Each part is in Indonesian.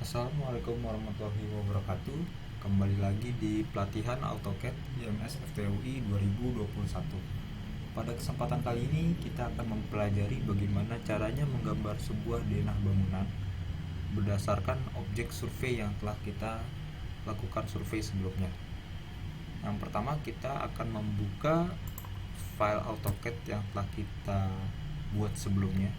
Assalamualaikum warahmatullahi wabarakatuh. Kembali lagi di pelatihan AutoCAD IMS FTUI 2021. Pada kesempatan kali ini kita akan mempelajari bagaimana caranya menggambar sebuah denah bangunan berdasarkan objek survei yang telah kita lakukan survei sebelumnya. Yang pertama, kita akan membuka file AutoCAD yang telah kita buat sebelumnya.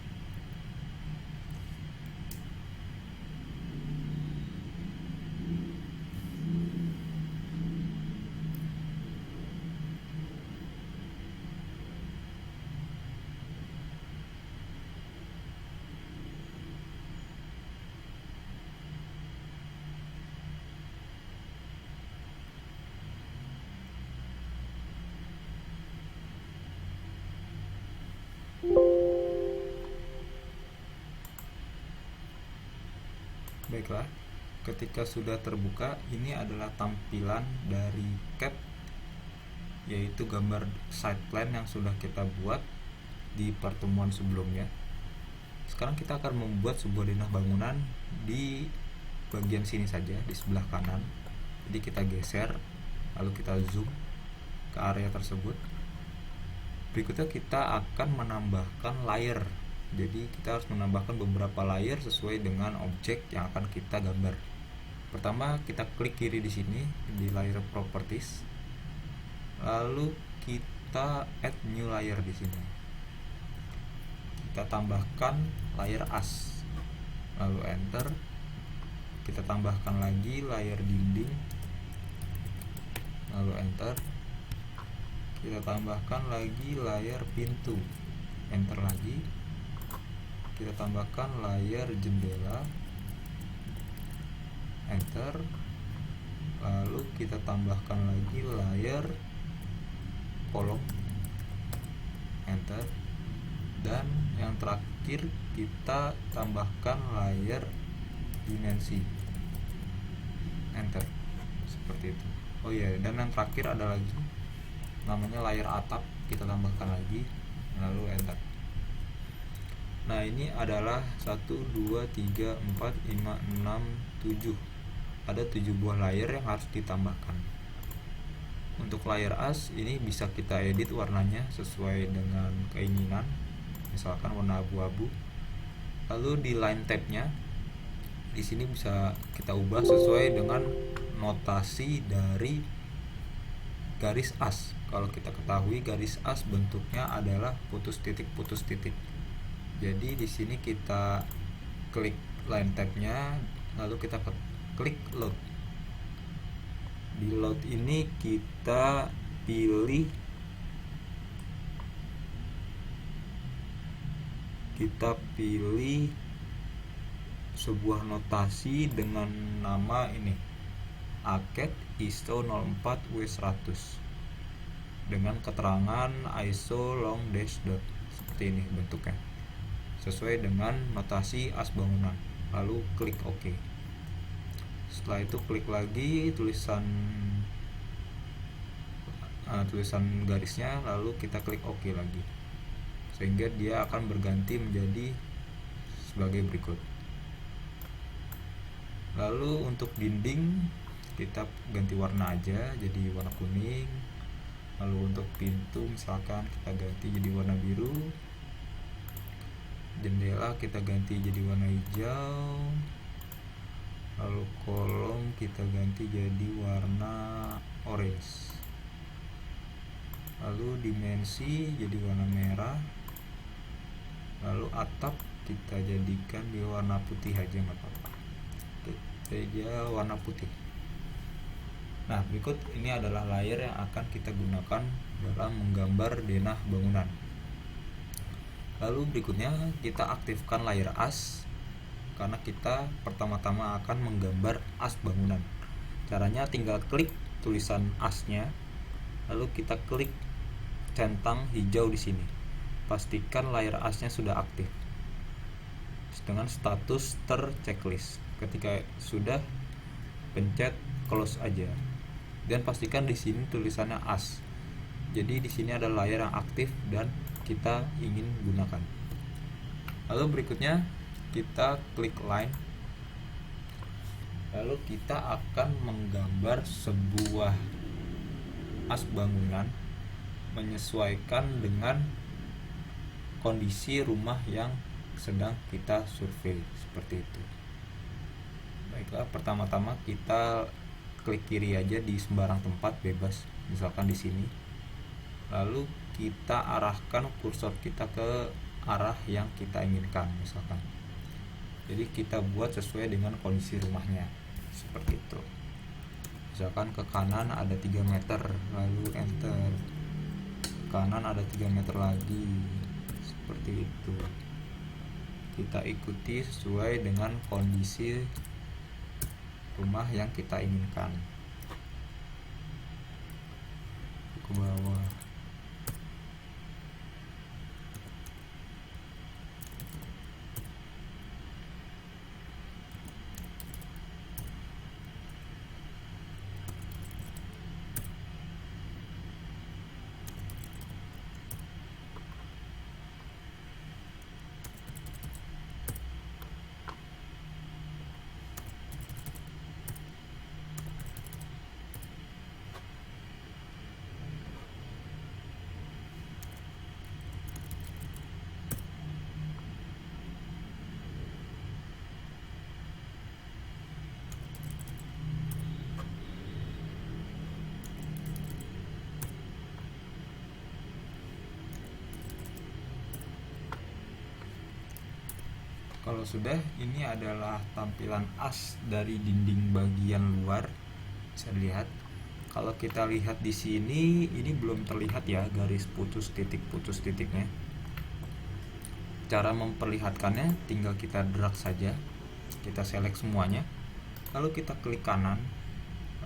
Baiklah, ketika sudah terbuka, ini adalah tampilan dari CAD, yaitu gambar site plan yang sudah kita buat di pertemuan sebelumnya. Sekarang kita akan membuat sebuah denah bangunan di bagian sini saja, di sebelah kanan. Jadi kita geser, lalu kita zoom ke area tersebut. Berikutnya kita akan menambahkan layer. Jadi kita harus menambahkan beberapa layer sesuai dengan objek yang akan kita gambar. Pertama, kita klik kiri di sini di layer properties. Lalu kita add new layer di sini. Kita tambahkan layer as. Lalu enter. Kita tambahkan lagi layer dinding. Lalu enter. Kita tambahkan lagi layer pintu. Enter lagi. Kita tambahkan layar jendela, enter. Lalu kita tambahkan lagi layar kolom, enter. Dan yang terakhir kita tambahkan layar dimensi, enter. Seperti itu. Oh iya, dan yang terakhir ada lagi namanya layar atap, kita tambahkan lagi, lalu enter. Nah, ini adalah 1, 2, 3, 4, 5, 6, 7. Ada 7 buah layer yang harus ditambahkan. Untuk layer as ini bisa kita edit warnanya sesuai dengan keinginan, misalkan warna abu-abu. Lalu di line tab-nya di sini bisa kita ubah sesuai dengan notasi dari garis as. Kalau kita ketahui garis as bentuknya adalah putus titik. Jadi di sini kita klik line tab-nya, lalu kita klik load. Di load ini kita pilih sebuah notasi dengan nama ini, ACAD ISO 04 W100 dengan keterangan ISO long dash dot. Seperti ini bentuknya, sesuai dengan notasi as bangunan. Lalu klik OK. Setelah itu klik lagi tulisan garisnya, lalu kita klik OK lagi, sehingga dia akan berganti menjadi sebagai berikut. Lalu untuk dinding kita ganti warna aja jadi warna kuning. Lalu untuk pintu misalkan kita ganti jadi warna biru. Jendela kita ganti jadi warna hijau. Lalu kolom kita ganti jadi warna orange. Lalu dimensi jadi warna merah. Lalu atap kita jadikan di warna putih aja, nggak apa-apa, saja warna putih. Nah, berikut ini adalah layer yang akan kita gunakan dalam menggambar denah bangunan. Lalu berikutnya kita aktifkan layer as, karena kita pertama-tama akan menggambar as bangunan. Caranya tinggal klik tulisan asnya, lalu kita klik centang hijau di sini. Pastikan layer asnya sudah aktif dengan status terchecklist. Ketika sudah, pencet close aja. Dan pastikan di sini tulisannya as. Jadi di sini ada layer yang aktif dan kita ingin gunakan. Lalu berikutnya kita klik line. Lalu kita akan menggambar sebuah as bangunan menyesuaikan dengan kondisi rumah yang sedang kita survei, seperti itu. Baiklah, pertama-tama kita klik kiri aja di sembarang tempat bebas, misalkan di sini. Lalu kita arahkan kursor kita ke arah yang kita inginkan, misalkan. Jadi kita buat sesuai dengan kondisi rumahnya, seperti itu. Misalkan ke kanan ada 3 meter, lalu enter. Kanan ada 3 meter lagi, seperti itu. Kita ikuti sesuai dengan kondisi rumah yang kita inginkan. Ke bawah. Kalau sudah, ini adalah tampilan as dari dinding bagian luar. Bisa dilihat. Kalau kita lihat di sini, ini belum terlihat ya garis putus titiknya. Cara memperlihatkannya tinggal kita drag saja. Kita select semuanya. Lalu kita klik kanan.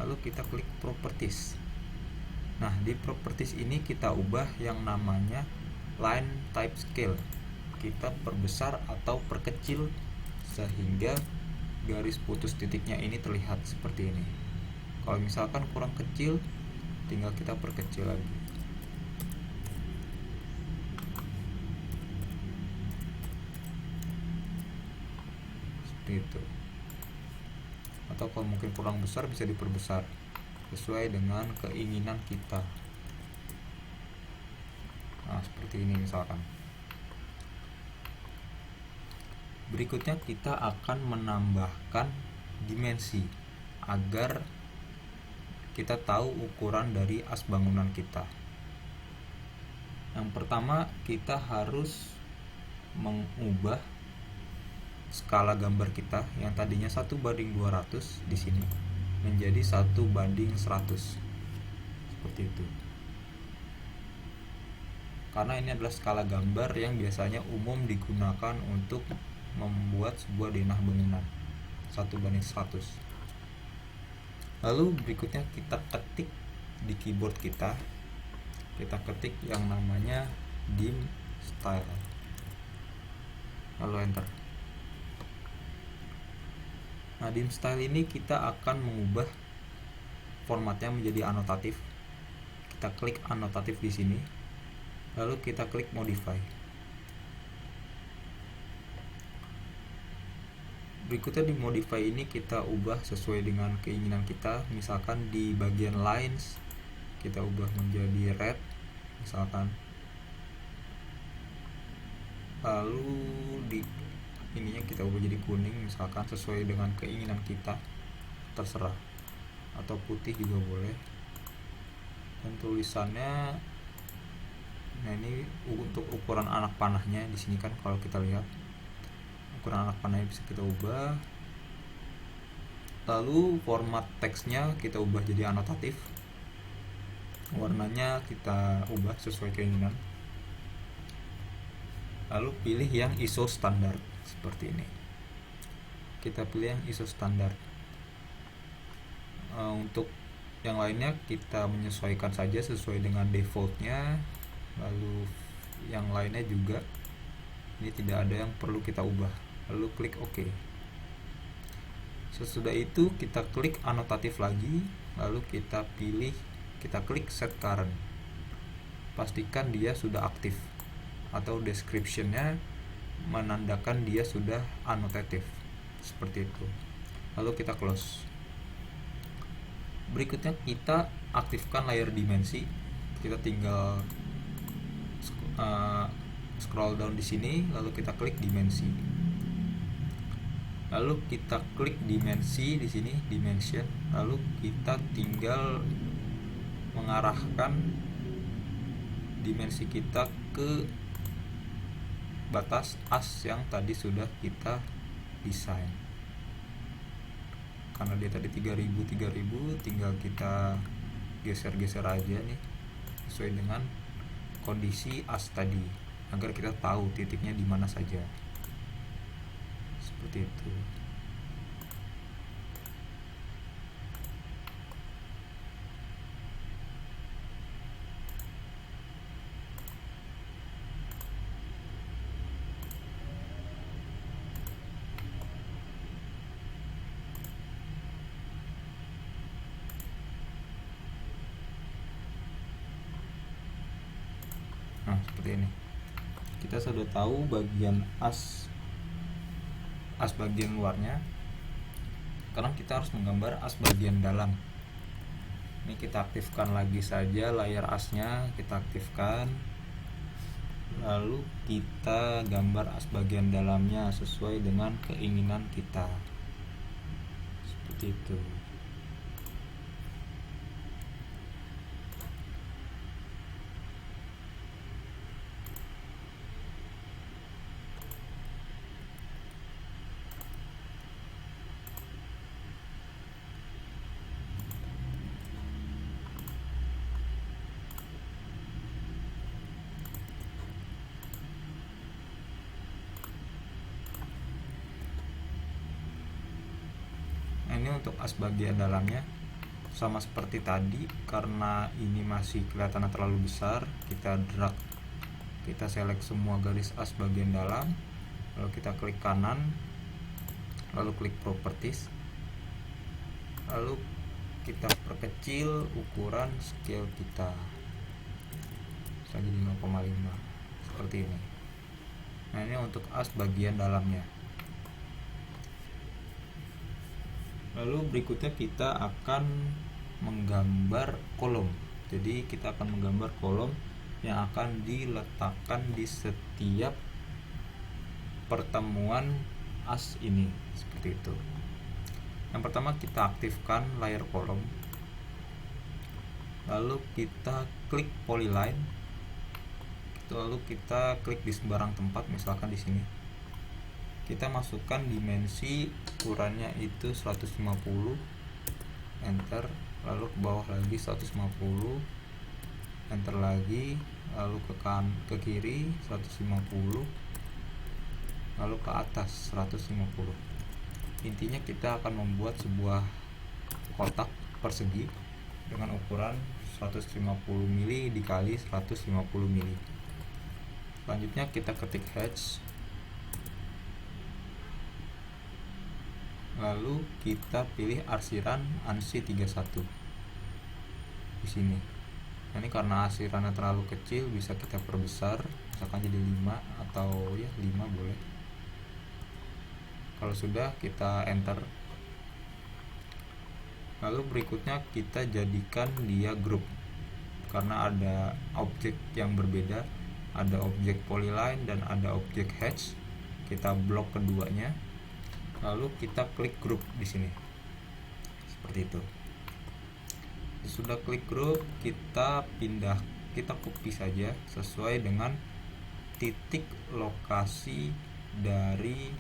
Lalu kita klik properties. Nah, di properties ini kita ubah yang namanya line type scale. Kita perbesar atau perkecil sehingga garis putus titiknya ini terlihat seperti ini. Kalau misalkan kurang kecil, tinggal kita perkecil lagi. Seperti itu. Atau kalau mungkin kurang besar, bisa diperbesar sesuai dengan keinginan kita. Nah, seperti ini misalkan. Berikutnya kita akan menambahkan dimensi agar kita tahu ukuran dari as bangunan kita. Yang pertama, kita harus mengubah skala gambar kita yang tadinya 1:200 di sini menjadi 1:100. Seperti itu. Karena ini adalah skala gambar yang biasanya umum digunakan untuk membuat sebuah denah bangunan 1:100. Lalu berikutnya kita ketik di keyboard kita ketik yang namanya dim style, lalu enter. Nah, dim style ini kita akan mengubah formatnya menjadi anotatif. Kita klik anotatif di sini, lalu kita klik modify. Berikutnya di modify ini kita ubah sesuai dengan keinginan kita. Misalkan di bagian lines kita ubah menjadi red misalkan. Lalu di ininya kita ubah jadi kuning misalkan, sesuai dengan keinginan kita, terserah. Atau putih juga boleh. Dan tulisannya, nah ini untuk ukuran anak panahnya di sini kan kalau kita lihat ukuran anak panahnya bisa kita ubah. Lalu format teksnya kita ubah jadi anotatif. Warnanya kita ubah sesuai keinginan. Lalu pilih yang ISO standar seperti ini. Kita pilih yang ISO standar. Untuk yang lainnya kita menyesuaikan saja sesuai dengan defaultnya. Lalu yang lainnya juga ini tidak ada yang perlu kita ubah. Lalu klik OK. Sesudah itu kita klik anotatif lagi, lalu kita klik set current. Pastikan dia sudah aktif atau description-nya menandakan dia sudah anotatif. Seperti itu. lalu kita close. Berikutnya kita aktifkan layer dimensi. Kita tinggal scroll down di sini, lalu kita klik dimensi. Lalu kita klik dimensi di sini, dimension. Lalu kita tinggal mengarahkan dimensi kita ke batas as yang tadi sudah kita desain. Karena dia tadi 3000 tinggal kita geser-geser aja nih sesuai dengan kondisi as tadi, agar kita tahu titiknya di mana saja. Seperti itu. Nah, seperti ini. Kita sudah tahu bagian as bagian luarnya. Sekarang kita harus menggambar as bagian dalam. Ini kita aktifkan lagi saja layer asnya, kita aktifkan. Lalu kita gambar as bagian dalamnya sesuai dengan keinginan kita. Seperti itu. Ini untuk as bagian dalamnya sama seperti tadi, karena ini masih kelihatan terlalu besar, kita drag, kita select semua garis as bagian dalam, lalu kita klik kanan, lalu klik properties, lalu kita perkecil ukuran scale kita jadi 5,5 seperti ini. Nah, ini untuk as bagian dalamnya. Lalu berikutnya kita akan menggambar kolom. Jadi kita akan menggambar kolom yang akan diletakkan di setiap pertemuan as ini, seperti itu. Yang pertama kita aktifkan layer kolom. Lalu kita klik polyline. Lalu kita klik di sembarang tempat, misalkan di sini. Kita masukkan dimensi, ukurannya itu 150, enter, lalu ke bawah lagi 150, enter lagi, lalu ke kiri 150, lalu ke atas 150. Intinya kita akan membuat sebuah kotak persegi dengan ukuran 150 mili dikali 150 mili. Selanjutnya kita ketik hatch, lalu kita pilih arsiran ANSI 31 di sini. Nah, ini karena arsirannya terlalu kecil, bisa kita perbesar, misalkan jadi 5 atau ya 5 boleh. Kalau sudah, kita enter. Lalu berikutnya kita jadikan dia group, karena ada objek yang berbeda, ada objek polyline dan ada objek hatch. Kita blok keduanya, lalu kita klik group di sini, seperti itu. Sudah klik group, kita pindah, kita copy saja sesuai dengan titik lokasi dari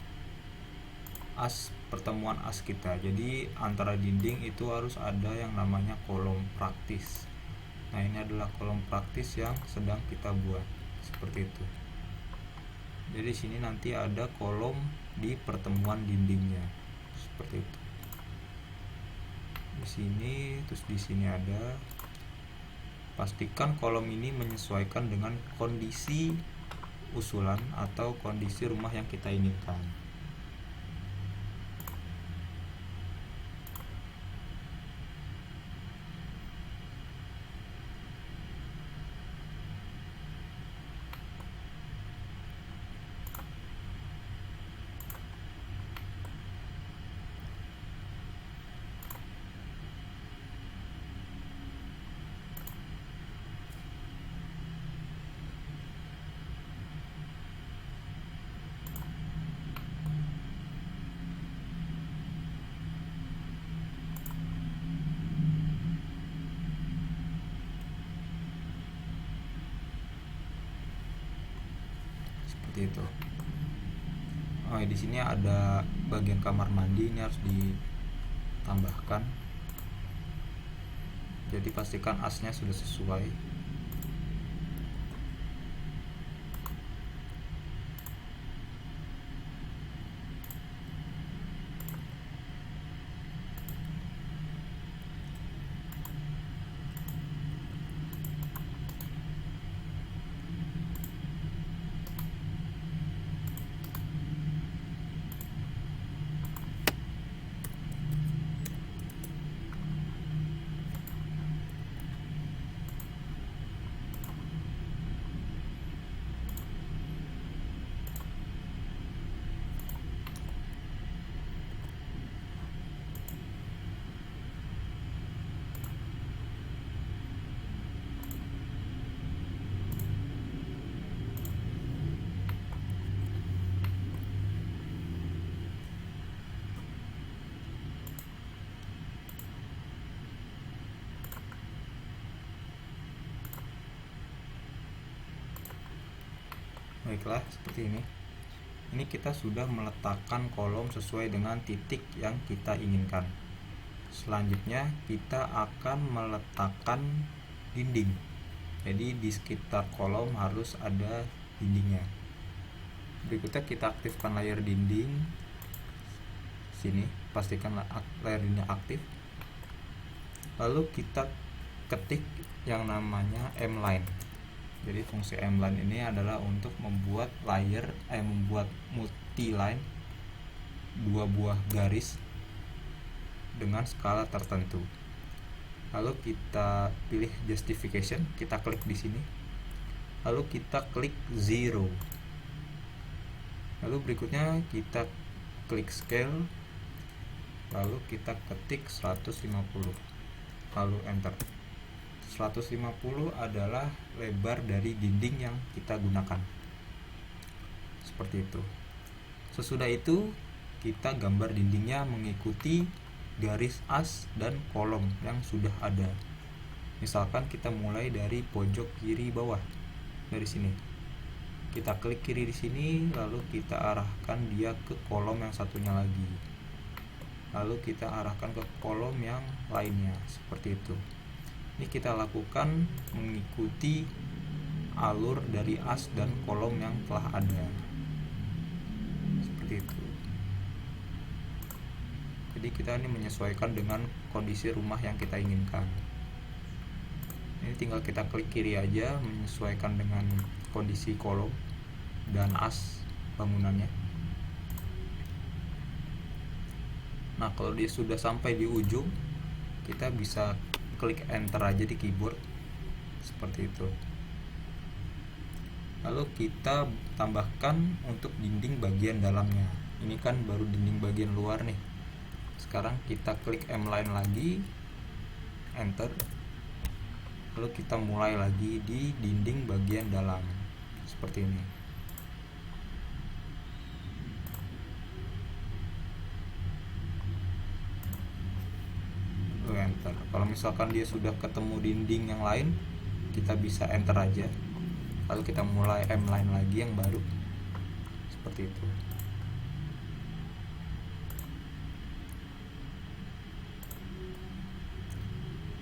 as pertemuan as kita. Jadi antara dinding itu harus ada yang namanya kolom praktis. Nah, ini adalah kolom praktis yang sedang kita buat, seperti itu. Jadi sini nanti ada kolom di pertemuan dindingnya, seperti itu. Di sini, terus di sini ada. Pastikan kolom ini menyesuaikan dengan kondisi usulan atau kondisi rumah yang kita inginkan. seperti itu. Oh, di sini ada bagian kamar mandi, ini harus ditambahkan. Jadi pastikan asnya sudah sesuai. Baiklah, seperti ini. Ini kita sudah meletakkan kolom sesuai dengan titik yang kita inginkan. Selanjutnya kita akan meletakkan dinding. Jadi di sekitar kolom harus ada dindingnya. Berikutnya kita aktifkan layer dinding. Sini, pastikan layer dindingnya aktif. Lalu kita ketik yang namanya M-line. Jadi fungsi M-line ini adalah untuk membuat membuat multi line, 2 buah garis dengan skala tertentu. Lalu kita pilih justification, kita klik di sini. Lalu kita klik 0. Lalu berikutnya kita klik scale. Lalu kita ketik 150. Lalu enter. 150 adalah lebar dari dinding yang kita gunakan. Seperti itu. Sesudah itu kita gambar dindingnya mengikuti garis as dan kolom yang sudah ada. Misalkan kita mulai dari pojok kiri bawah, dari sini. Kita klik kiri di sini, lalu kita arahkan dia ke kolom yang satunya lagi. Lalu kita arahkan ke kolom yang lainnya, seperti itu. Ini kita lakukan mengikuti alur dari as dan kolom yang telah ada. Seperti itu. Jadi kita ini menyesuaikan dengan kondisi rumah yang kita inginkan. Ini tinggal kita klik kiri aja, menyesuaikan dengan kondisi kolom dan as bangunannya. Nah, kalau dia sudah sampai di ujung, kita bisa klik enter aja di keyboard, seperti itu. Lalu kita tambahkan untuk dinding bagian dalamnya. Ini kan baru dinding bagian luar nih. Sekarang kita klik M-line lagi, enter. Lalu kita mulai lagi di dinding bagian dalam, seperti ini. Lalu enter. Kalau misalkan dia sudah ketemu dinding yang lain, kita bisa enter aja. Lalu kita mulai M-line lagi yang baru, seperti itu.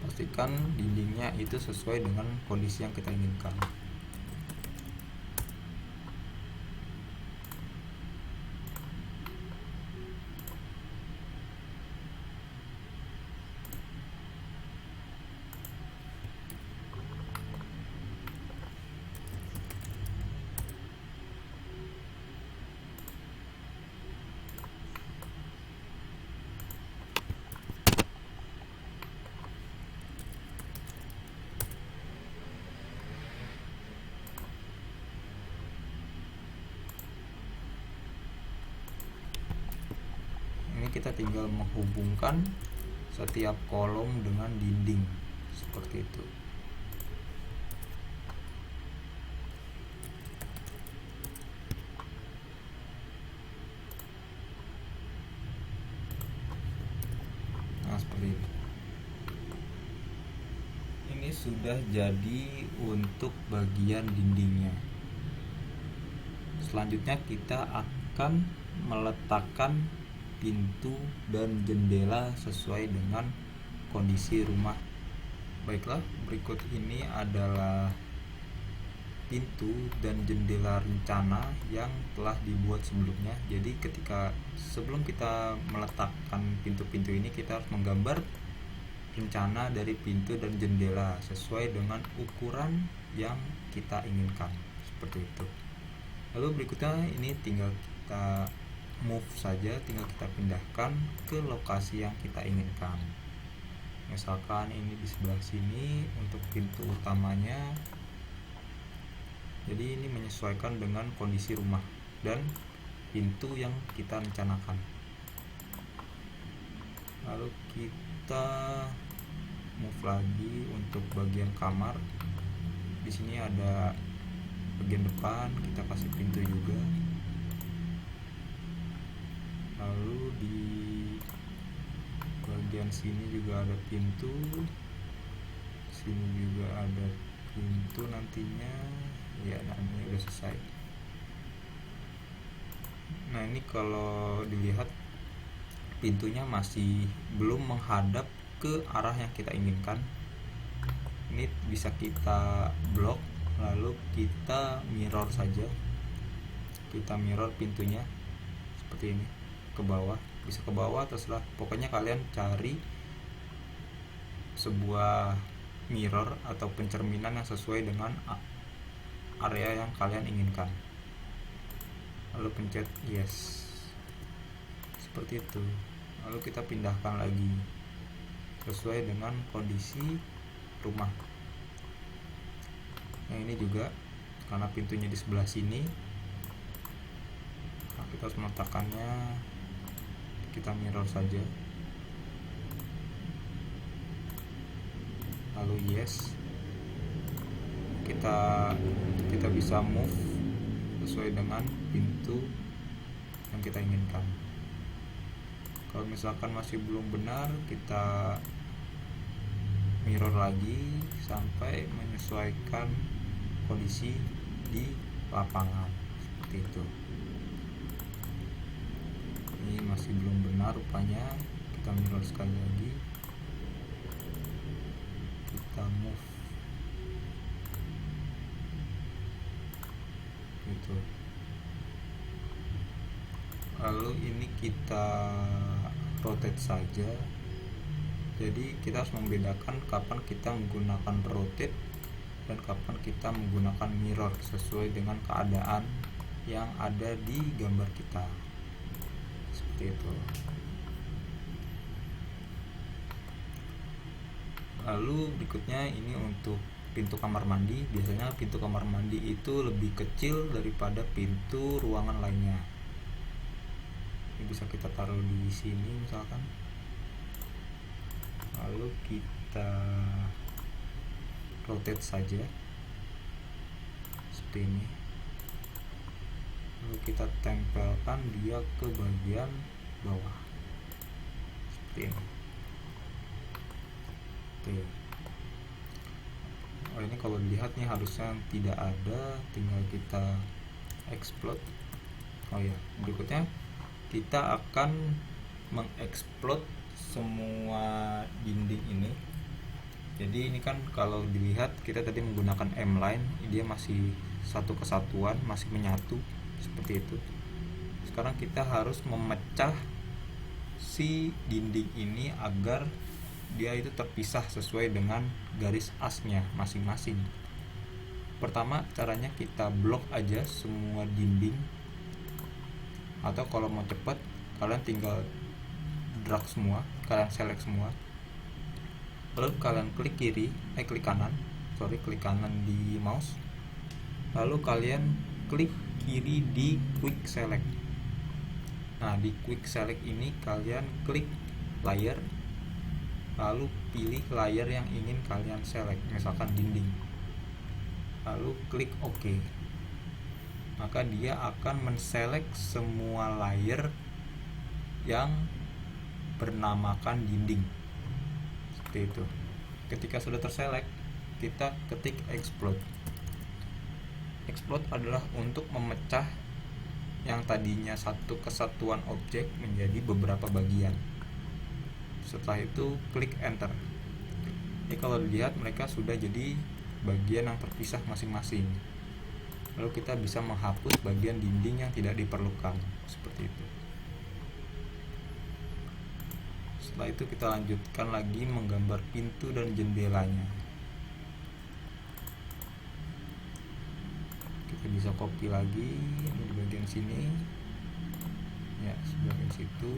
Pastikan dindingnya itu sesuai dengan kondisi yang kita inginkan. Kita tinggal menghubungkan setiap kolom dengan dinding, seperti itu. Nah, seperti itu. Ini sudah jadi untuk bagian dindingnya. Selanjutnya kita akan meletakkan pintu dan jendela sesuai dengan kondisi rumah. Baiklah, berikut ini adalah pintu dan jendela rencana yang telah dibuat sebelumnya. Jadi sebelum kita meletakkan pintu-pintu ini, kita harus menggambar rencana dari pintu dan jendela sesuai dengan ukuran yang kita inginkan, seperti itu. Lalu berikutnya ini tinggal kita move saja, tinggal kita pindahkan ke lokasi yang kita inginkan. Misalkan ini di sebelah sini untuk pintu utamanya. Jadi ini menyesuaikan dengan kondisi rumah dan pintu yang kita rencanakan. Lalu kita move lagi untuk bagian kamar. Di sini ada bagian depan, kita kasih pintu juga. Lalu di bagian sini juga ada pintu, sini juga ada pintu nantinya. Ya, nah ini udah selesai. Nah, ini kalau dilihat pintunya masih belum menghadap ke arah yang kita inginkan. Ini bisa kita blok, lalu kita mirror saja. Kita mirror pintunya seperti ini ke bawah, bisa ke bawah, terserah. Pokoknya kalian cari sebuah mirror atau pencerminan yang sesuai dengan area yang kalian inginkan. Lalu pencet yes, seperti itu. Lalu kita pindahkan lagi sesuai dengan kondisi rumah. Yang ini juga karena pintunya di sebelah sini, nah kita harus meletakkannya, kita mirror saja, lalu yes. Kita bisa move sesuai dengan pintu yang kita inginkan. Kalau misalkan masih belum benar, kita mirror lagi sampai menyesuaikan kondisi di lapangan, seperti itu. Ini masih belum benar rupanya, kita mirror sekali lagi, kita move gitu. Lalu ini kita rotate saja. Jadi kita harus membedakan kapan kita menggunakan rotate dan kapan kita menggunakan mirror sesuai dengan keadaan yang ada di gambar kita, seperti itu. Lalu berikutnya ini untuk pintu kamar mandi. Biasanya pintu kamar mandi itu lebih kecil daripada pintu ruangan lainnya. Ini bisa kita taruh di sini misalkan. Lalu kita rotate saja seperti ini. Lalu kita tempelkan dia ke bagian bawah seperti ini. Oke. Oh, ini kalau dilihat nih harusnya tidak ada, tinggal kita explode. Oh ya, berikutnya kita akan mengeksplod semua dinding ini. Jadi ini kan kalau dilihat kita tadi menggunakan M-line, dia masih satu kesatuan, masih menyatu seperti itu. Sekarang kita harus memecah si dinding ini agar dia itu terpisah sesuai dengan garis asnya masing-masing. Pertama, caranya kita blok aja semua dinding, atau kalau mau cepat kalian tinggal drag semua, kalian select semua, lalu kalian klik kanan di mouse, lalu kalian klik kiri di quick select. Nah, di quick select ini kalian klik layer, lalu pilih layer yang ingin kalian select, misalkan dinding, lalu klik OK. Maka dia akan menselect semua layer yang bernamakan dinding, seperti itu. Ketika sudah terselect, kita ketik explode. Explode adalah untuk memecah yang tadinya satu kesatuan objek menjadi beberapa bagian. Setelah itu klik enter. Ini kalau dilihat mereka sudah jadi bagian yang terpisah masing-masing. Lalu kita bisa menghapus bagian dinding yang tidak diperlukan, seperti itu. Setelah itu kita lanjutkan lagi menggambar pintu dan jendelanya. Kita bisa copy lagi ini di bagian sini, ya bagian situ.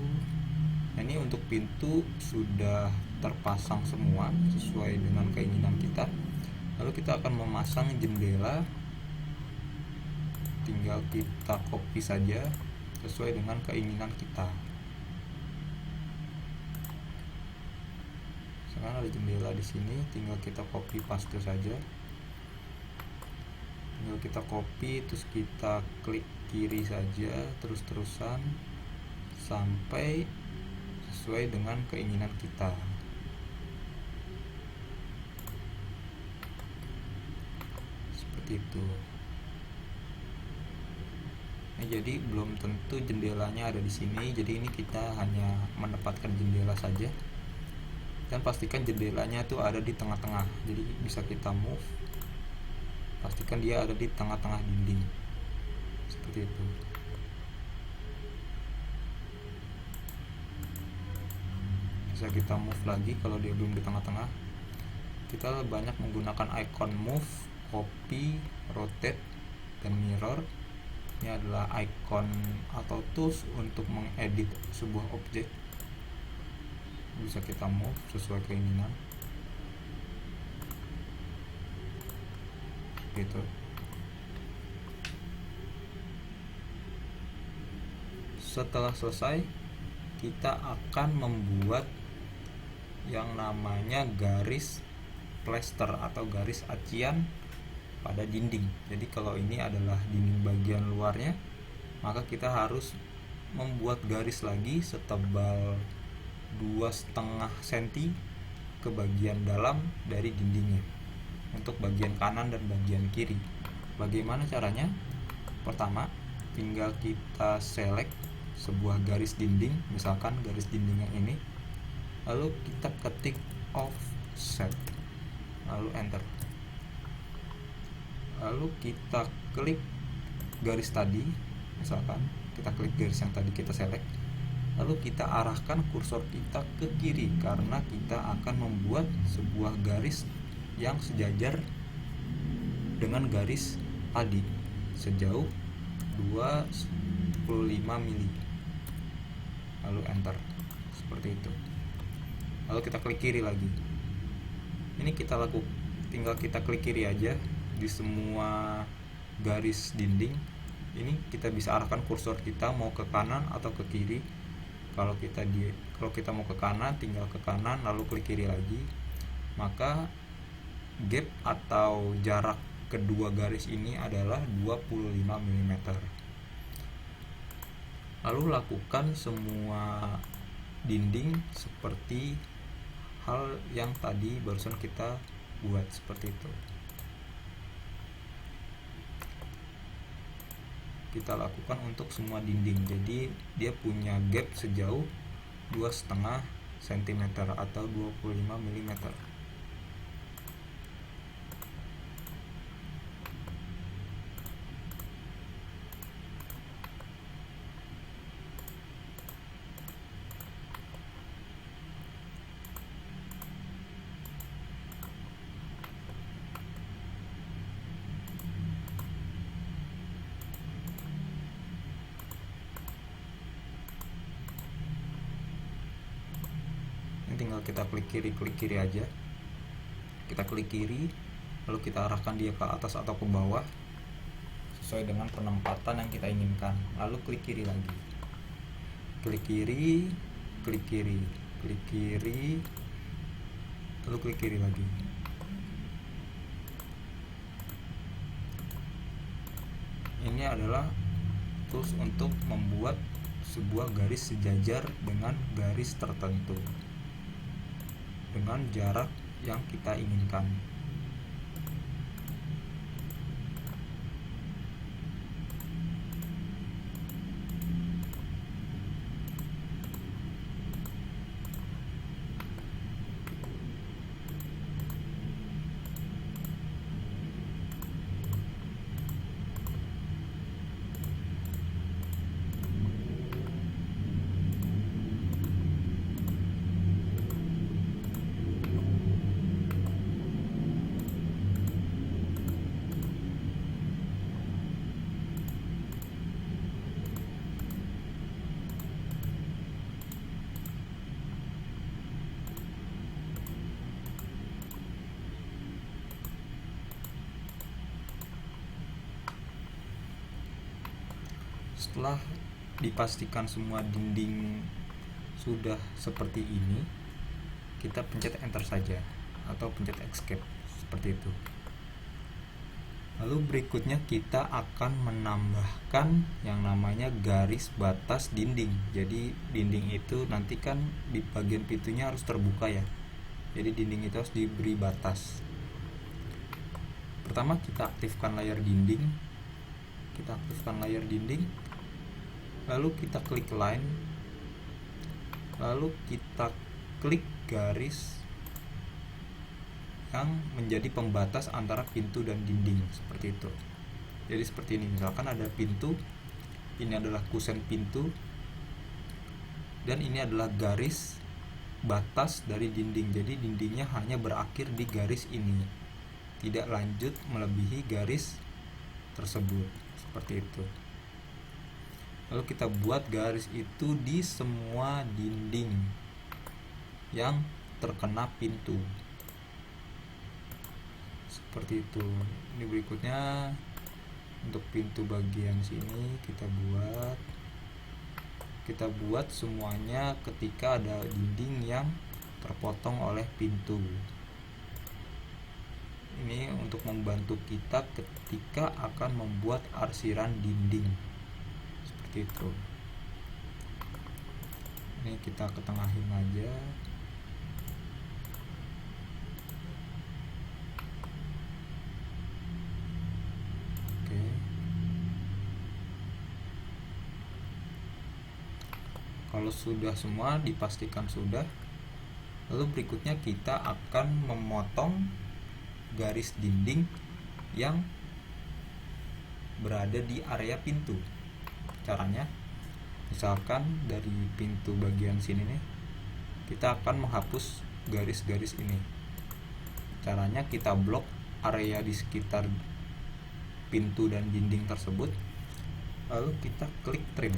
Nah, ini untuk pintu sudah terpasang semua sesuai dengan keinginan kita. Lalu kita akan memasang jendela, tinggal kita copy saja sesuai dengan keinginan kita. Sekarang ada jendela di sini, tinggal kita copy paste saja. Tinggal kita copy, terus kita klik kiri saja terus-terusan sampai sesuai dengan keinginan kita. Seperti itu. Nah, jadi belum tentu jendelanya ada di sini. Jadi ini kita hanya menempatkan jendela saja. Dan pastikan jendelanya itu ada di tengah-tengah. Jadi bisa kita move. Pastikan dia ada di tengah-tengah dinding. Seperti itu. Bisa kita move lagi kalau dia belum di tengah-tengah. Kita banyak menggunakan icon move, copy, rotate, dan mirror. Ini adalah icon atau tools untuk mengedit sebuah objek. Bisa kita move sesuai keinginan. Gitu. Setelah selesai, kita akan membuat yang namanya garis plester atau garis acian pada dinding. Jadi kalau ini adalah dinding bagian luarnya, maka kita harus membuat garis lagi setebal 2,5 cm ke bagian dalam dari dindingnya untuk bagian kanan dan bagian kiri. Bagaimana caranya? Pertama, tinggal kita select sebuah garis dinding, misalkan garis dinding yang ini, lalu kita ketik offset, lalu enter. Lalu kita klik garis tadi, misalkan kita klik garis yang tadi kita select, lalu kita arahkan kursor kita ke kiri karena kita akan membuat sebuah garis yang sejajar dengan garis tadi sejauh 25 mili. Lalu enter. Seperti itu. Lalu kita klik kiri lagi. Ini kita tinggal kita klik kiri aja di semua garis dinding. Ini kita bisa arahkan kursor kita mau ke kanan atau ke kiri. Kalau kita mau ke kanan, tinggal ke kanan lalu klik kiri lagi. Maka gap atau jarak kedua garis ini adalah 25 mm. Lalu lakukan semua dinding seperti hal yang tadi barusan kita buat, seperti itu. Kita lakukan untuk semua dinding. Jadi dia punya gap sejauh 2,5 cm atau 25 mm. Tinggal kita klik kiri aja. Kita klik kiri, lalu kita arahkan dia ke atas atau ke bawah sesuai dengan penempatan yang kita inginkan. Lalu klik kiri lagi. Klik kiri, klik kiri, klik kiri, lalu klik kiri lagi. Ini adalah tools untuk membuat sebuah garis sejajar dengan garis tertentu dengan jarak yang kita inginkan. Setelah dipastikan semua dinding sudah seperti ini, kita pencet enter saja atau pencet escape seperti itu. Lalu berikutnya kita akan menambahkan yang namanya garis batas dinding. Jadi dinding itu nanti kan di bagian pintunya harus terbuka ya. Jadi dinding itu harus diberi batas. Pertama kita aktifkan layar dinding. Lalu kita klik line. Lalu kita klik garis yang menjadi pembatas antara pintu dan dinding seperti itu. Jadi seperti ini, misalkan ada pintu, ini adalah kusen pintu, dan ini adalah garis batas dari dinding. Jadi dindingnya hanya berakhir di garis ini, tidak lanjut melebihi garis tersebut seperti itu. Lalu kita buat garis itu di semua dinding yang terkena pintu seperti itu. Ini berikutnya untuk pintu bagian sini kita buat semuanya ketika ada dinding yang terpotong oleh pintu. Ini untuk membantu kita ketika akan membuat arsiran dinding seperti itu. Ini kita ketengahin aja. Kalau sudah semua dipastikan sudah, lalu berikutnya kita akan memotong garis dinding yang berada di area pintu. Caranya, misalkan dari pintu bagian sini nih, kita akan menghapus garis-garis ini. Caranya kita blok area di sekitar pintu dan dinding tersebut, lalu kita klik trim,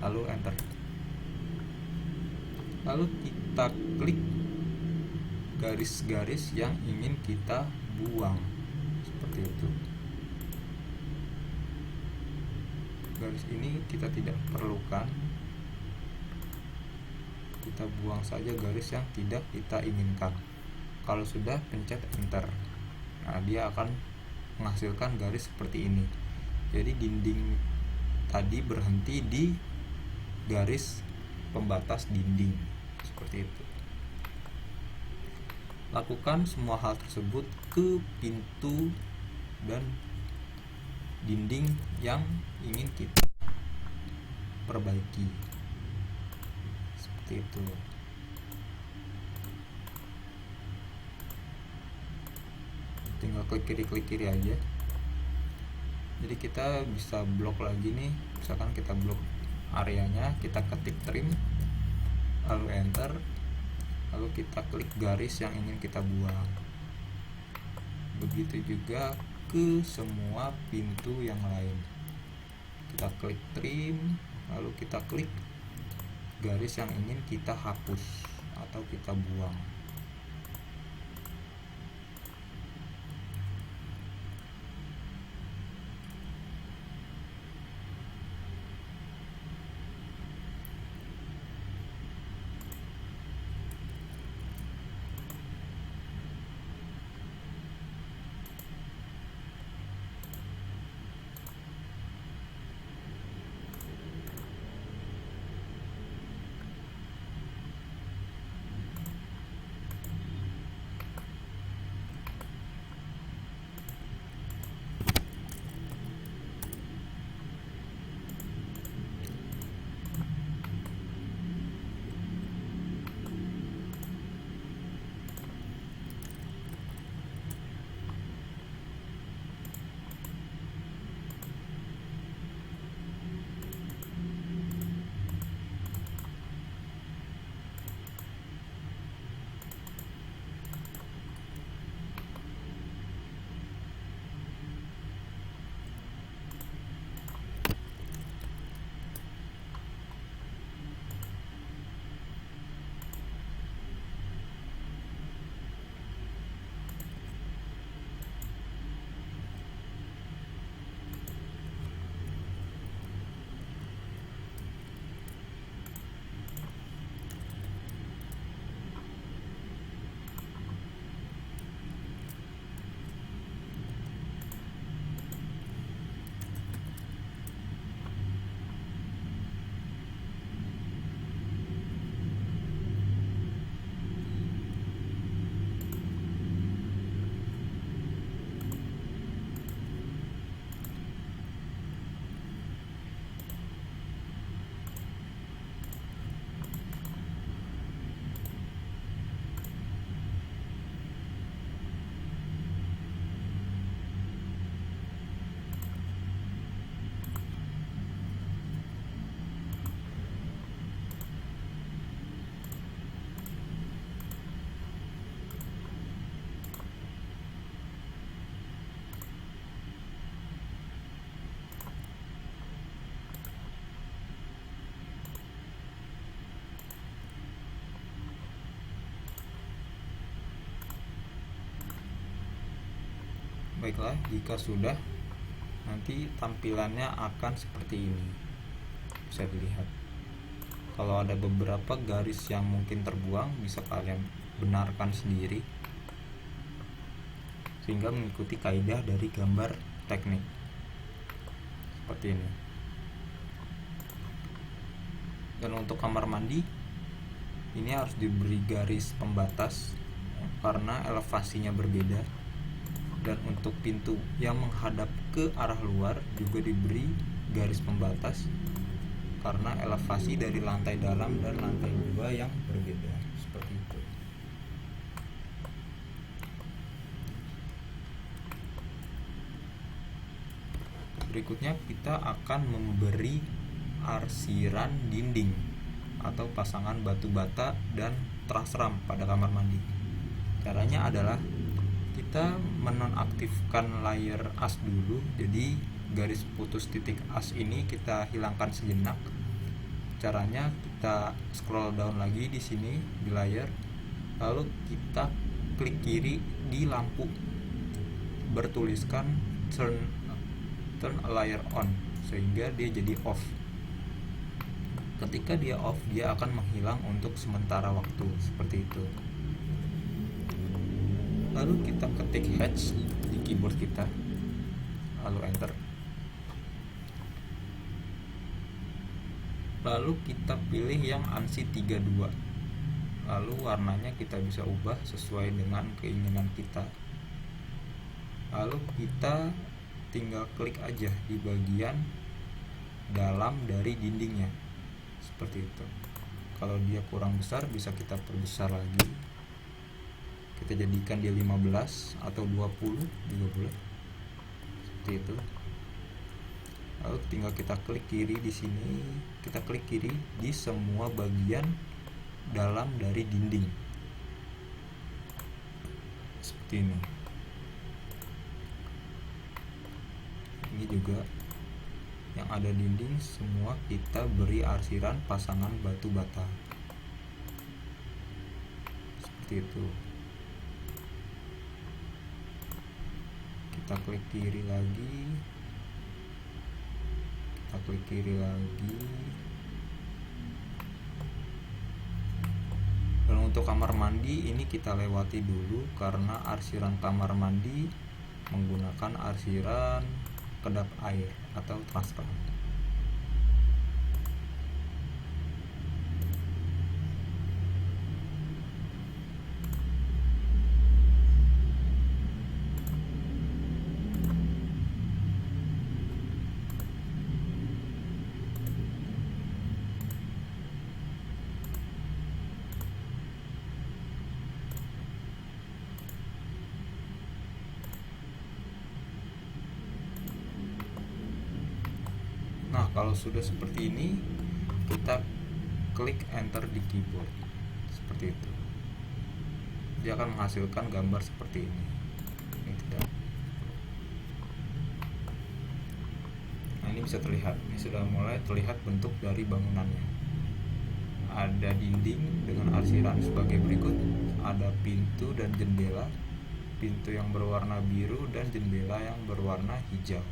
lalu enter. Lalu kita klik garis-garis yang ingin kita buang seperti itu. Garis ini kita tidak perlukan, kita buang saja garis yang tidak kita inginkan. Kalau sudah, pencet enter. Nah, dia akan menghasilkan garis seperti ini. Jadi dinding tadi berhenti di garis pembatas dinding seperti itu. Lakukan semua hal tersebut ke pintu dan dinding yang ingin kita perbaiki seperti itu. Tinggal klik kiri aja. Jadi kita bisa blok lagi nih, misalkan kita blok areanya, kita ketik trim, lalu enter, lalu kita klik garis yang ingin kita buang. Begitu juga ke semua pintu yang lain. Kita klik trim, lalu kita klik garis yang ingin kita hapus atau kita buang. Baiklah, jika sudah, nanti tampilannya akan seperti ini. Bisa dilihat. Kalau ada beberapa garis yang mungkin terbuang, bisa kalian benarkan sendiri sehingga mengikuti kaidah dari gambar teknik seperti ini. Dan untuk kamar mandi ini harus diberi garis pembatas karena elevasinya berbeda, dan untuk pintu yang menghadap ke arah luar juga diberi garis pembatas karena elevasi dari lantai dalam dan lantai 2 yang berbeda, seperti itu. Berikutnya kita akan memberi arsiran dinding atau pasangan batu bata dan teras ram pada kamar mandi. Caranya adalah kita menonaktifkan layer as dulu. Jadi garis putus titik as ini kita hilangkan sejenak. Caranya kita scroll down lagi di sini di layer, lalu kita klik kiri di lampu bertuliskan turn a layer on sehingga dia jadi off. Ketika dia off, dia akan menghilang untuk sementara waktu, seperti itu. Lalu kita ketik hatch di keyboard kita, lalu enter. Lalu kita pilih yang ANSI 32. Lalu warnanya kita bisa ubah sesuai dengan keinginan kita. Lalu kita tinggal klik aja di bagian dalam dari dindingnya, seperti itu. Kalau dia kurang besar bisa kita perbesar lagi, kita jadikan dia 15 atau 20 juga boleh, seperti itu. Lalu tinggal kita klik kiri di sini, kita klik kiri di semua bagian dalam dari dinding, seperti ini. Ini juga yang ada dinding semua kita beri arsiran pasangan batu bata, seperti itu. Kita klik kiri lagi, kita klik kiri lagi. Dan untuk kamar mandi ini kita lewati dulu karena arsiran kamar mandi menggunakan arsiran kedap air atau transfer. Nah, kalau sudah seperti ini, kita klik enter di keyboard, seperti itu. Dia akan menghasilkan gambar seperti ini. Ini tidak. Nah, ini bisa terlihat. Ini sudah mulai terlihat bentuk dari bangunannya. Ada dinding dengan arsiran sebagai berikut. Ada pintu dan jendela. Pintu yang berwarna biru dan jendela yang berwarna hijau.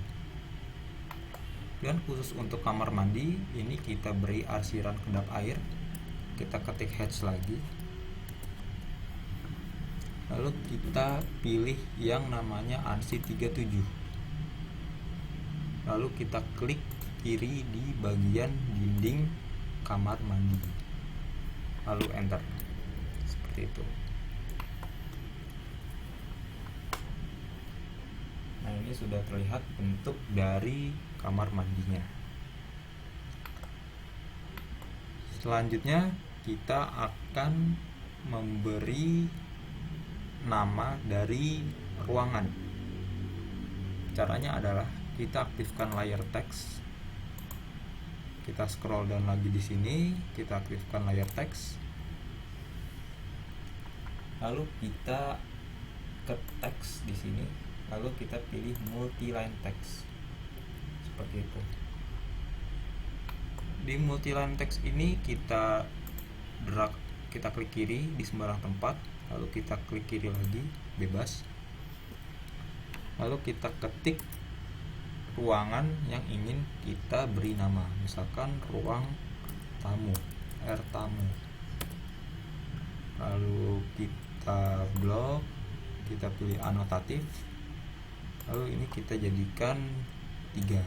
Dan khusus untuk kamar mandi ini kita beri arsiran kedap air. Kita ketik hatch lagi, lalu kita pilih yang namanya ANSI 37. Lalu kita klik kiri di bagian dinding kamar mandi, lalu enter, seperti itu. Nah, ini sudah terlihat bentuk dari kamar mandinya. Selanjutnya kita akan memberi nama dari ruangan. Caranya adalah kita aktifkan layer text. Kita scroll down lagi di sini, kita aktifkan layer text. Lalu kita ke teks di sini, lalu kita pilih multi line text. Seperti itu. Di multi line text ini kita drag, kita klik kiri di sembarang tempat, lalu kita klik kiri lagi, bebas. lalu kita ketik ruangan yang ingin kita beri nama, misalkan ruang tamu, R tamu. Lalu kita blok, kita pilih anotatif, lalu ini kita jadikan 3.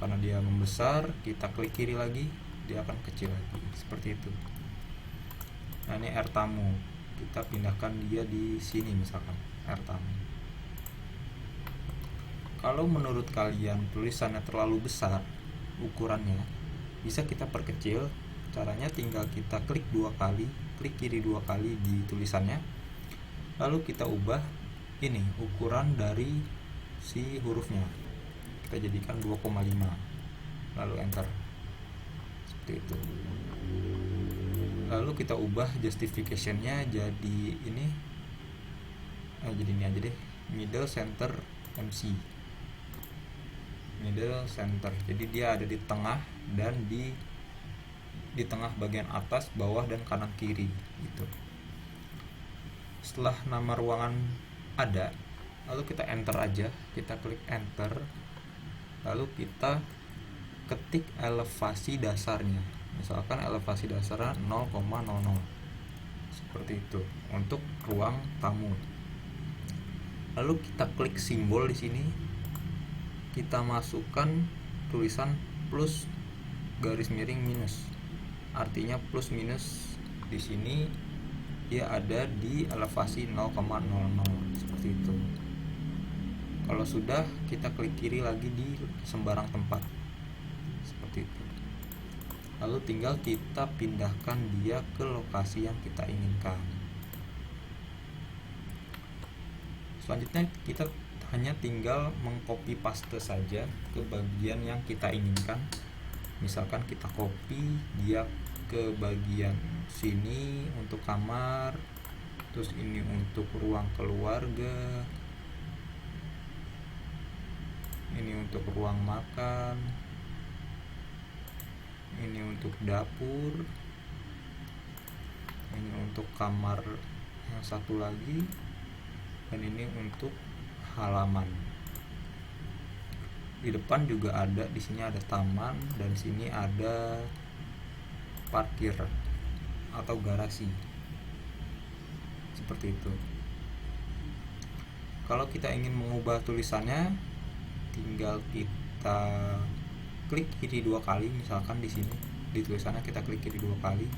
Karena dia membesar, kita klik kiri lagi, dia akan kecil lagi, seperti itu. Nah, ini R tamu, kita pindahkan dia di sini, misalkan R tamu. Kalau menurut kalian tulisannya terlalu besar ukurannya, bisa kita perkecil. Caranya tinggal kita klik 2 kali, klik kiri 2 kali di tulisannya, lalu kita ubah ini ukuran dari si hurufnya, kita jadikan 2,5, lalu enter, seperti itu. Lalu kita ubah justification-nya jadi ini, jadi ini aja deh, middle center MC, middle center. Jadi dia ada di tengah dan di tengah bagian atas, bawah, dan kanan kiri gitu. Setelah nama ruangan ada, lalu kita enter aja, kita klik enter, lalu kita ketik elevasi dasarnya, misalkan elevasi dasarnya 0,00, seperti itu untuk ruang tamu. Lalu kita klik simbol di sini, kita masukkan tulisan plus garis miring minus, artinya plus minus di sini dia ada di elevasi 0,00, seperti itu. Kalau sudah, kita klik kiri lagi di sembarang tempat, seperti itu. Lalu tinggal kita pindahkan dia ke lokasi yang kita inginkan. Selanjutnya kita hanya tinggal mengcopy paste saja ke bagian yang kita inginkan. Misalkan kita copy dia ke bagian sini untuk kamar, terus ini untuk ruang keluarga, ini untuk ruang makan, ini untuk dapur, ini untuk kamar yang satu lagi, dan ini untuk halaman. Di depan juga ada, di sini ada taman, dan sini ada parkir atau garasi, seperti itu. Kalau kita ingin mengubah tulisannya, tinggal kita klik kiri 2 kali, misalkan di sini di tulisannya kita klik kiri 2 kali,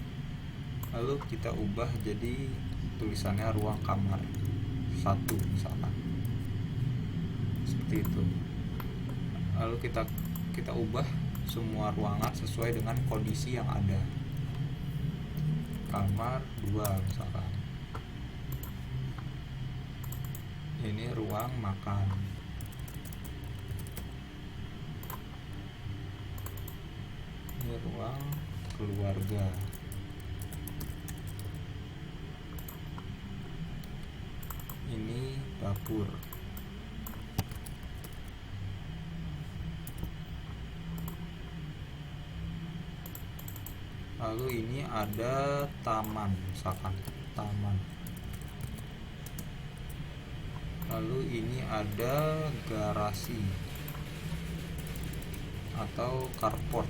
lalu kita ubah jadi tulisannya ruang kamar 1, misalkan, seperti itu. Lalu kita ubah semua ruangan sesuai dengan kondisi yang ada. Kamar 2, misalkan. Ini ruang makan. Ini ruang keluarga. Ini dapur. Lalu ini ada taman, misalkan taman. Lalu ini ada garasi atau carport.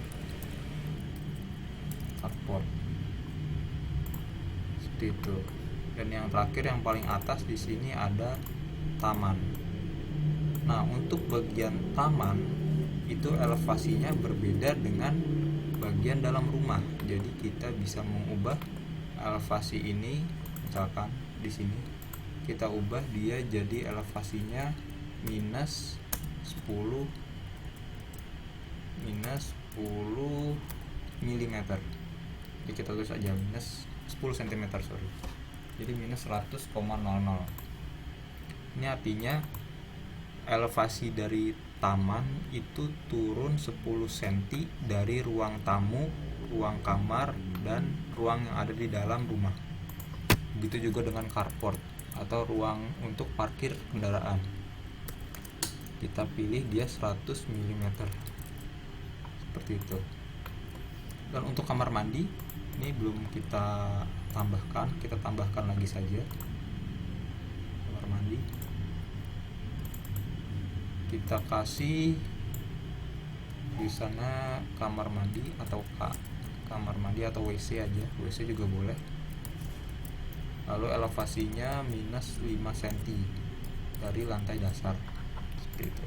Seperti itu. Dan yang terakhir, yang paling atas di sini ada taman. Nah, untuk bagian taman itu elevasinya berbeda dengan bagian dalam rumah. Jadi kita bisa mengubah elevasi ini, misalkan di sini kita ubah dia jadi elevasinya minus 10 mm. Jadi kita tulis aja minus 10 cm, sorry. Jadi minus 100,00. Ini artinya elevasi dari taman itu turun 10 cm dari ruang tamu, ruang kamar, dan ruang yang ada di dalam rumah. Begitu juga dengan carport atau ruang untuk parkir kendaraan. Kita pilih dia 100 mm, seperti itu. Dan untuk kamar mandi ini belum kita tambahkan, kita tambahkan lagi saja kamar mandi. kita kasih di sana kamar mandi atau kamar mandi atau WC aja, WC juga boleh. Lalu elevasinya minus 5 cm dari lantai dasar, seperti itu.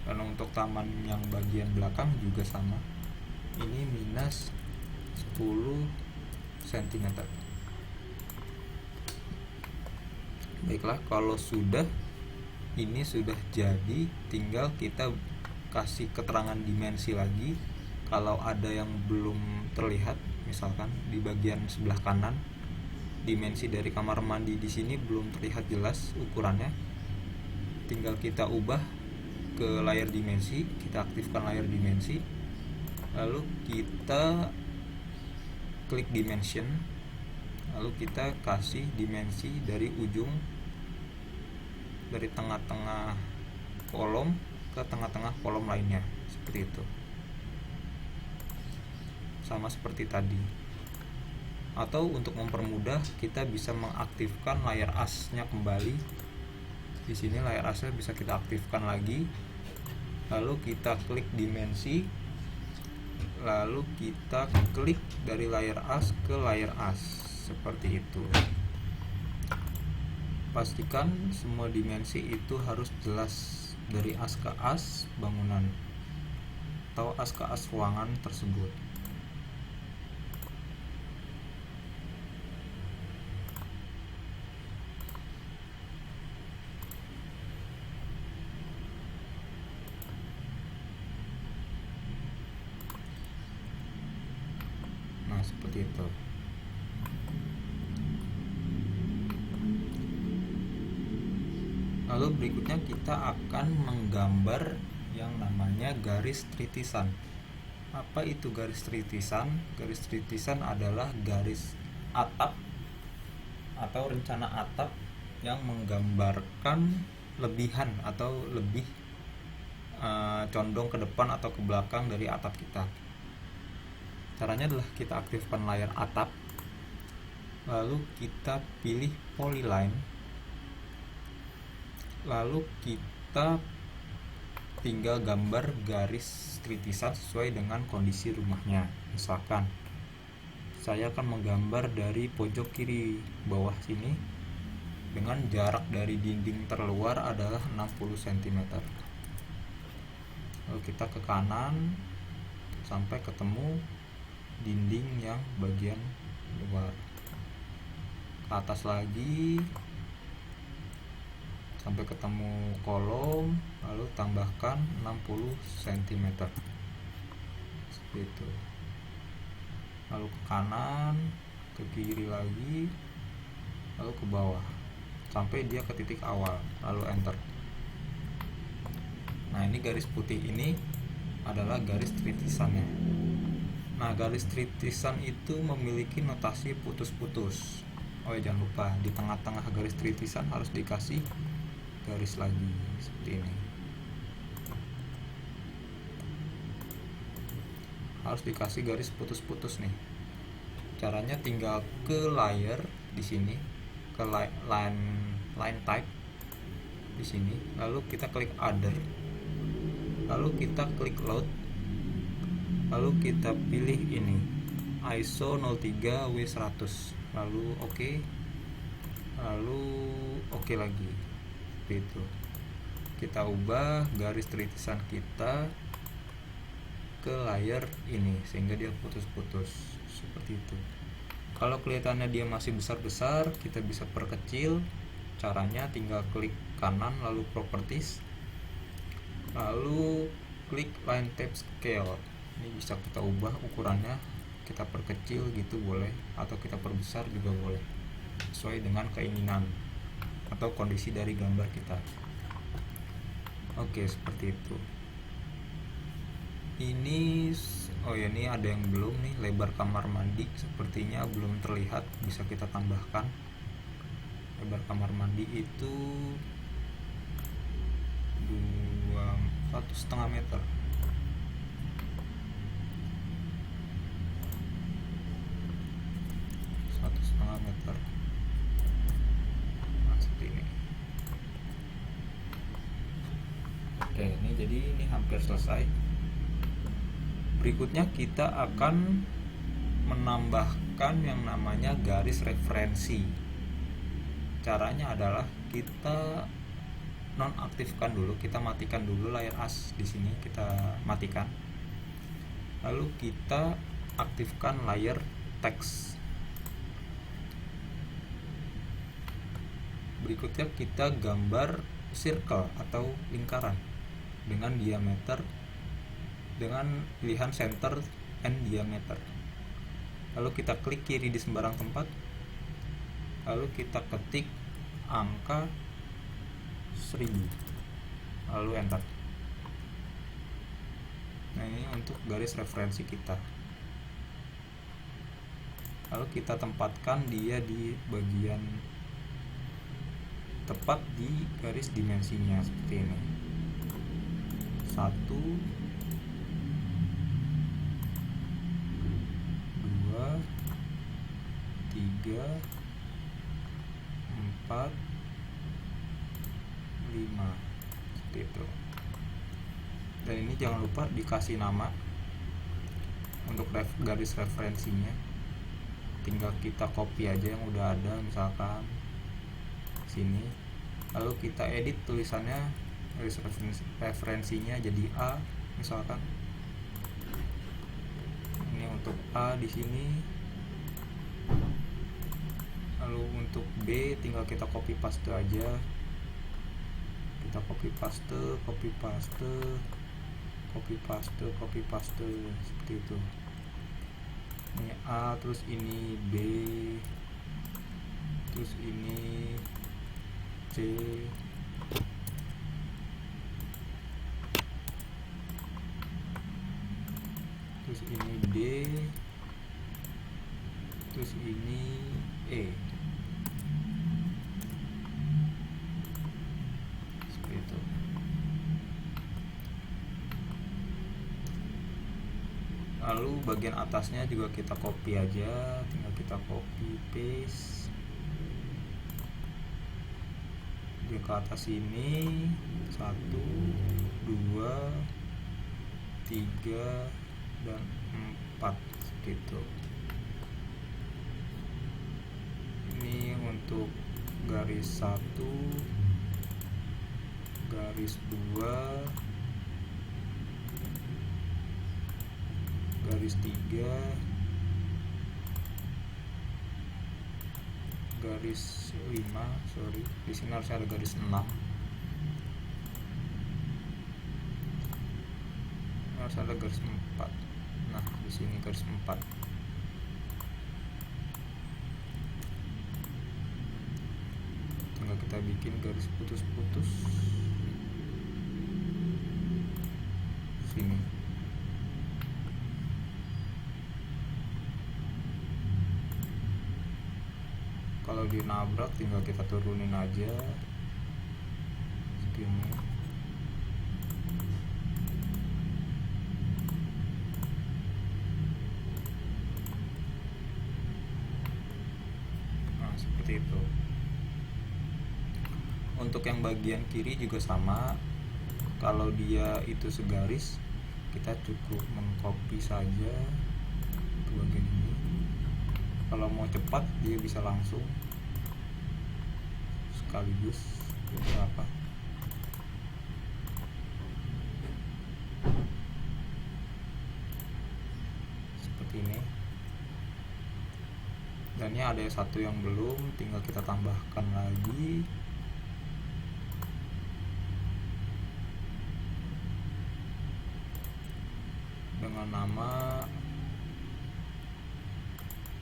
Dan untuk taman yang bagian belakang juga sama, ini minus 10 cm. Baiklah, kalau ini sudah jadi, tinggal kita kasih keterangan dimensi lagi. Kalau ada yang belum terlihat, misalkan di bagian sebelah kanan, dimensi dari kamar mandi di sini belum terlihat jelas ukurannya, tinggal kita ubah ke layar dimensi, kita aktifkan layar dimensi, lalu kita klik dimension, lalu kita kasih dimensi dari ujung, dari tengah-tengah kolom ke tengah-tengah kolom lainnya, seperti itu, sama seperti tadi. Atau untuk mempermudah, kita bisa mengaktifkan layar asnya kembali. Di sini layar asnya bisa kita aktifkan lagi, lalu kita klik dimensi, lalu kita klik dari layar as ke layar as, seperti itu. Pastikan semua dimensi itu harus jelas, dari as ke as bangunan atau as ke as ruangan tersebut. Nah, seperti itu. Lalu berikutnya kita akan menggambar yang namanya garis tritisan. Apa itu garis tritisan? Garis tritisan adalah garis atap atau rencana atap yang menggambarkan lebihan atau lebih condong ke depan atau ke belakang dari atap kita. Caranya adalah kita aktifkan layar atap, lalu kita pilih polyline, lalu kita tinggal gambar garis tritisan sesuai dengan kondisi rumahnya. Misalkan saya akan menggambar dari pojok kiri bawah sini dengan jarak dari dinding terluar adalah 60 cm. Lalu kita ke kanan sampai ketemu dinding yang bagian luar, ke atas lagi sampai ketemu kolom, lalu tambahkan 60 cm, seperti itu. Lalu ke kanan, ke kiri lagi, lalu ke bawah sampai dia ke titik awal, lalu enter. Nah, ini garis putih ini adalah garis tritisannya. Nah, garis tritisan itu memiliki notasi putus-putus. Oh ya, jangan lupa di tengah-tengah garis tritisan harus dikasih garis lagi, seperti ini. Harus dikasih garis putus-putus nih. Caranya tinggal ke layer di sini, ke line type di sini, lalu kita klik other, lalu kita klik load, lalu kita pilih ini ISO 03 W100, lalu oke, lalu oke lagi, seperti itu. Kita ubah garis tritisan kita ke layar ini sehingga dia putus-putus, seperti itu. Kalau kelihatannya dia masih besar-besar, kita bisa perkecil. Caranya tinggal klik kanan lalu properties, lalu klik line type scale. Ini bisa kita ubah ukurannya, kita perkecil gitu boleh, atau kita perbesar juga boleh, sesuai dengan keinginan atau kondisi dari gambar kita. Oke, seperti itu. Ini ini ada yang belum nih, lebar kamar mandi sepertinya belum terlihat, bisa kita tambahkan. Lebar kamar mandi itu 1,5 meter. Nah, seperti ini. Jadi ini hampir selesai. Berikutnya kita akan menambahkan yang namanya garis referensi. Caranya adalah kita nonaktifkan dulu, kita matikan dulu layar as di sini, kita matikan. Lalu kita aktifkan layar teks. Berikutnya kita gambar circle atau lingkaran dengan diameter, dengan pilihan center and diameter. Lalu kita klik kiri di sembarang tempat, lalu kita ketik angka 1000, lalu enter. Nah, ini untuk garis referensi kita. Lalu kita tempatkan dia di bagian tepat di garis dimensinya seperti ini. 1, 2, 3, 4, 5 seperti itu. Dan ini jangan lupa dikasih nama untuk garis referensinya. Tinggal kita copy aja yang udah ada, misalkan sini. Lalu kita edit tulisannya, garis referensinya jadi A misalkan. Ini untuk A di sini. Lalu untuk B tinggal kita copy paste aja. Kita copy paste, copy paste, copy paste, copy paste seperti itu. Ini A, terus ini B, terus ini C, terus ini D, terus ini E. Seperti itu. Lalu bagian atasnya juga kita copy aja, tinggal kita copy paste dia ke atas ini. 1, 2, 3, dan 4 gitu. Ini untuk garis 1, garis 2, garis 3, garis 5, sorry, di sini harusnya ada garis 6. Harus ada garis 4. Nah, di sini garis 4. Tinggal kita bikin garis putus-putus sini. Kalau dinabrak tinggal kita turunin aja segini. Nah, seperti itu. Untuk yang bagian kiri juga sama. Kalau dia itu segaris, kita cukup mengcopy saja ke bagian ini. Kalau mau cepat dia bisa langsung sekaligus beberapa. Seperti ini. Dan ini ada satu yang belum, tinggal kita tambahkan lagi. Dengan nama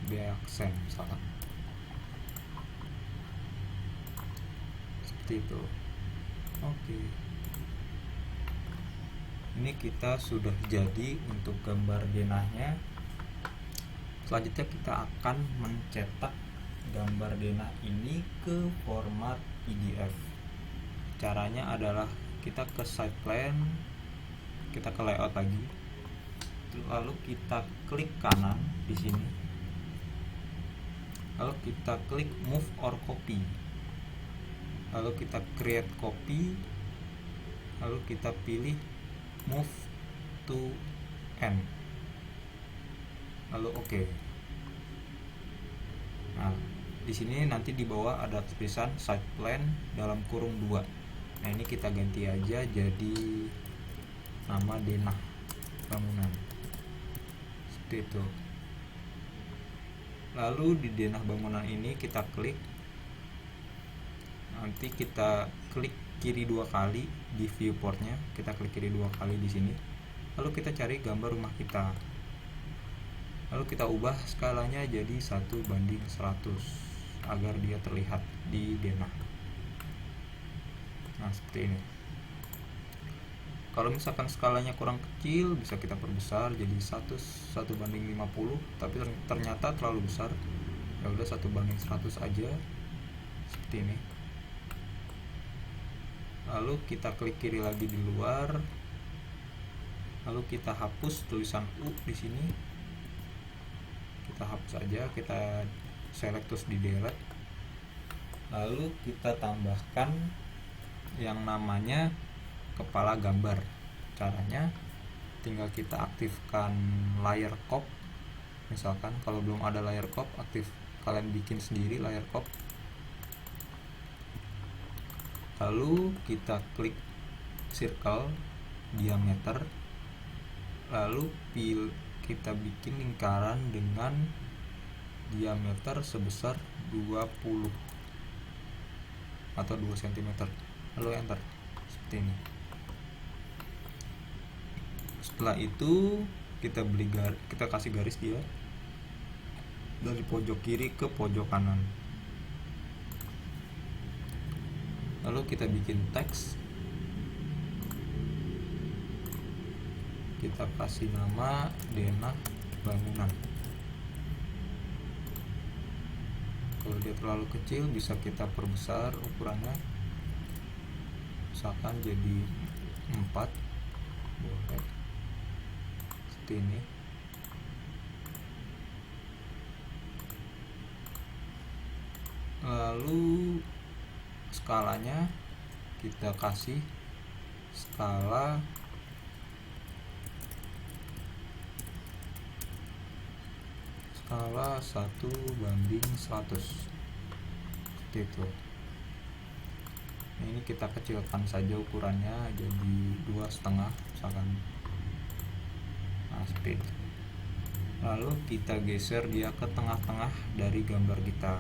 Beaxen misalkan. Seperti itu. Oke. Ini kita sudah jadi untuk gambar denahnya. Selanjutnya kita akan mencetak gambar denah ini ke format PDF. Caranya adalah kita ke side plan, kita ke layout lagi, lalu kita klik kanan di sini, lalu kita klik move or copy, lalu kita create copy, lalu kita pilih move to end, lalu oke. Nah, di sini nanti di bawah ada tulisan site plan dalam kurung 2. Nah, ini kita ganti aja jadi nama denah bangunan. Seperti itu. Lalu di denah bangunan ini kita klik. Nanti kita klik kiri 2 kali di viewportnya. Kita klik kiri 2 kali di sini. Lalu kita cari gambar rumah kita. Lalu kita ubah skalanya jadi 1:100 agar dia terlihat di denah. Nah, seperti ini. Kalau misalkan skalanya kurang kecil, bisa kita perbesar jadi 1:50, tapi ternyata terlalu besar, ya udah 1:100 aja, seperti ini. Lalu kita klik kiri lagi di luar, lalu kita hapus tulisan U di sini, kita hapus aja, kita select terus di delete. Lalu kita tambahkan yang namanya kepala gambar. Caranya tinggal kita aktifkan layer cop. Misalkan kalau belum ada layer cop, kalian bikin sendiri layer cop. Lalu kita klik circle diameter, lalu kita bikin lingkaran dengan diameter sebesar 20 atau 2 cm, lalu enter, seperti ini. Setelah itu kita kasih garis dia dari pojok kiri ke pojok kanan. Lalu kita bikin teks, kita kasih nama denah bangunan. Kalau dia terlalu kecil bisa kita perbesar ukurannya, misalkan jadi 4, boleh seperti ini. Lalu skalanya kita kasih skala 1:100, seperti itu. Nah, ini kita kecilkan saja ukurannya jadi 2,5 misalkan. Nah, seperti itu. Lalu kita geser dia ke tengah-tengah dari gambar kita.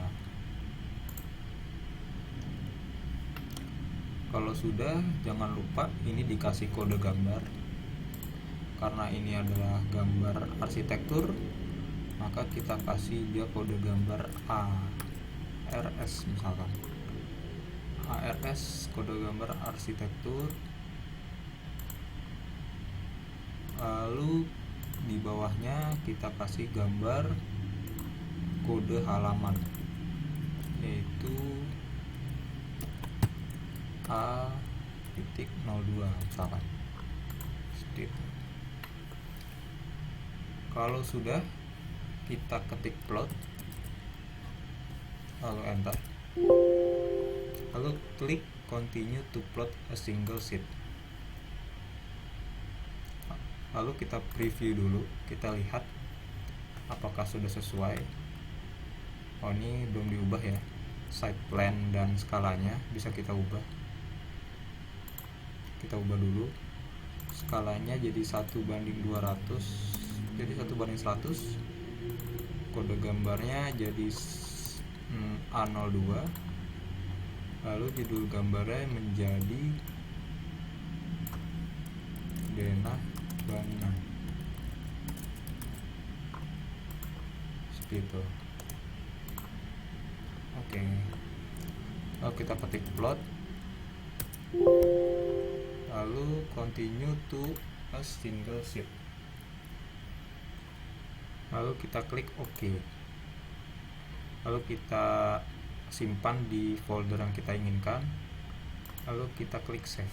Kalau sudah, jangan lupa ini dikasih kode gambar. Karena ini adalah gambar arsitektur, maka kita kasih dia kode gambar ARS, misalkan ARS, kode gambar arsitektur. Lalu di bawahnya kita kasih gambar kode halaman, yaitu A.02 misalkan, seperti itu. Kalau sudah, kita ketik plot, lalu enter, lalu klik continue to plot a single sheet. Lalu kita preview dulu, kita lihat apakah sudah sesuai. Oh, ini belum diubah ya, site plan dan skalanya bisa kita ubah. Kita ubah dulu skalanya jadi 1:200, jadi 1:100. Kode gambarnya jadi A02, lalu judul gambarnya menjadi denah bangunan, seperti itu. Oke. Lalu kita ketik plot, lalu continue to a single sheet, lalu kita klik OK. Lalu kita simpan di folder yang kita inginkan, lalu kita klik save.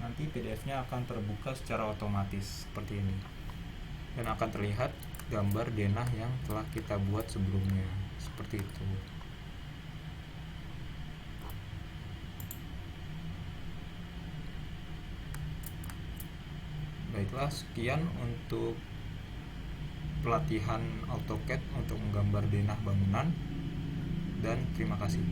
Nanti PDF-nya akan terbuka secara otomatis seperti ini, dan akan terlihat gambar denah yang telah kita buat sebelumnya, seperti itu. baiklah, sekian untuk pelatihan AutoCAD untuk menggambar denah bangunan, dan terima kasih.